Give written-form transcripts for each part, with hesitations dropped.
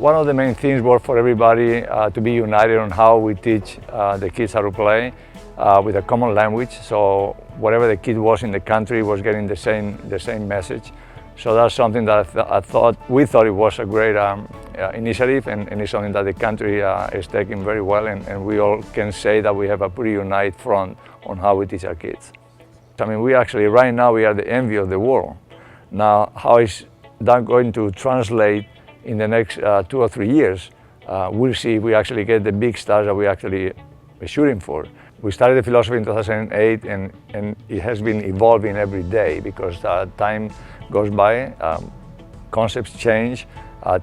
one of the main things was for everybody to be united on how we teach the kids how to play with a common language. So whatever the kid was in the country was getting the same message. So that's something that we thought it was a great initiative, and it's something that the country is taking very well, and we all can say that we have a pretty united front on how we teach our kids. I mean, we actually, right now, we are the envy of the world. Now, how is that going to translate in the next 2 or 3 years? We'll see if we actually get the big stars that we actually are shooting for. We started the philosophy in 2008, and it has been evolving every day because time goes by, concepts change,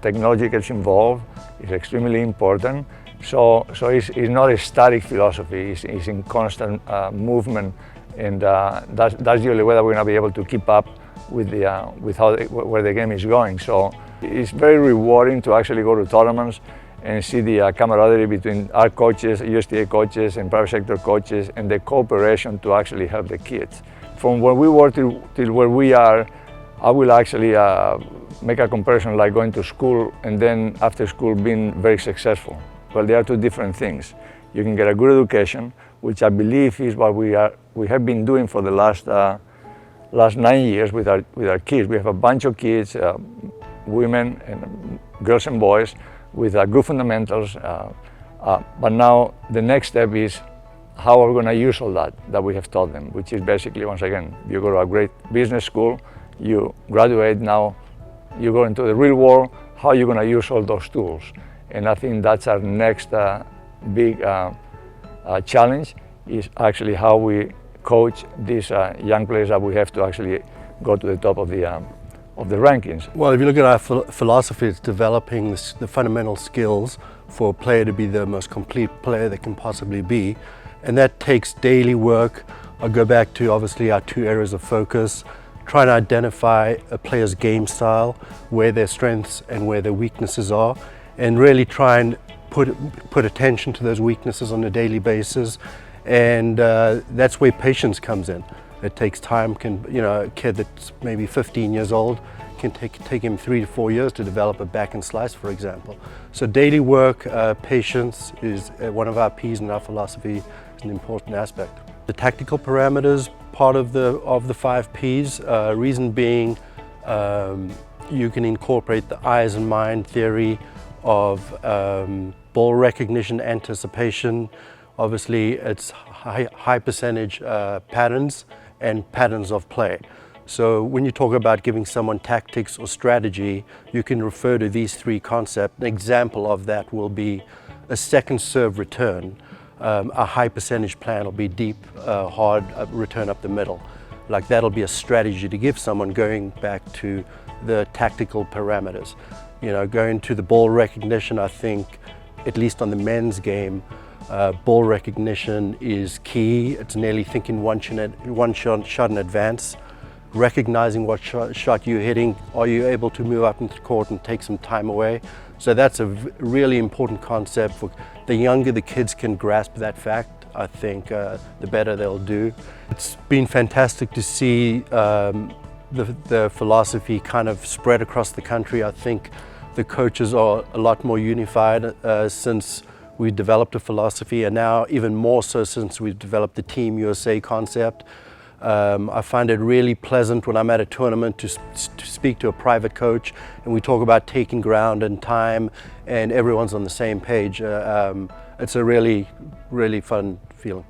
technology gets involved. It's extremely important. So it's not a static philosophy, it's in constant movement, and that's the only way that we're going to be able to keep up with where the game is going. So it's very rewarding to actually go to tournaments and see the camaraderie between our coaches, USTA coaches, and private sector coaches, and the cooperation to actually help the kids. From where we were till where we are, I will actually make a comparison like going to school and then after school being very successful. Well, they are two different things. You can get a good education, which I believe is what we have been doing for the last 9 years with our kids. We have a bunch of kids, women and girls and boys, with good fundamentals, but now the next step is how are we going to use all that we have taught them, which is basically, once again, you go to a great business school, you graduate, now you go into the real world, how are you going to use all those tools? And I think that's our next big challenge, is actually how we coach these young players that we have to actually go to the top of the rankings. Well, if you look at our philosophy, it's developing the fundamental skills for a player to be the most complete player they can possibly be. And that takes daily work. I'll go back to obviously our 2 areas of focus, trying to identify a player's game style, where their strengths and where their weaknesses are, and really try and put attention to those weaknesses on a daily basis. And that's where patience comes in. It takes time. A kid that's maybe 15 years old can take him 3 to 4 years to develop a backhand slice, for example. So daily work, patience is one of our P's in our philosophy, is an important aspect. The tactical parameters, part of the 5 P's. Reason being, you can incorporate the eyes and mind theory of ball recognition, anticipation. Obviously, it's high percentage patterns and patterns of play. So when you talk about giving someone tactics or strategy, you can refer to these 3 concepts. An example of that will be a second serve return. A high percentage plan will be deep, hard return up the middle. Like that'll be a strategy to give someone, going back to the tactical parameters. Going to the ball recognition, I think, at least on the men's game, ball recognition is key. It's nearly thinking one shot in advance, recognizing what shot you're hitting. Are you able to move up into the court and take some time away? So that's a really important concept. For the younger the kids can grasp that fact, I think the better they'll do. It's been fantastic to see the philosophy kind of spread across the country. I think the coaches are a lot more unified since we developed a philosophy, and now even more so since we've developed the Team USA concept. I find it really pleasant when I'm at a tournament to speak to a private coach and we talk about taking ground and time, and everyone's on the same page. It's a really, really fun feeling.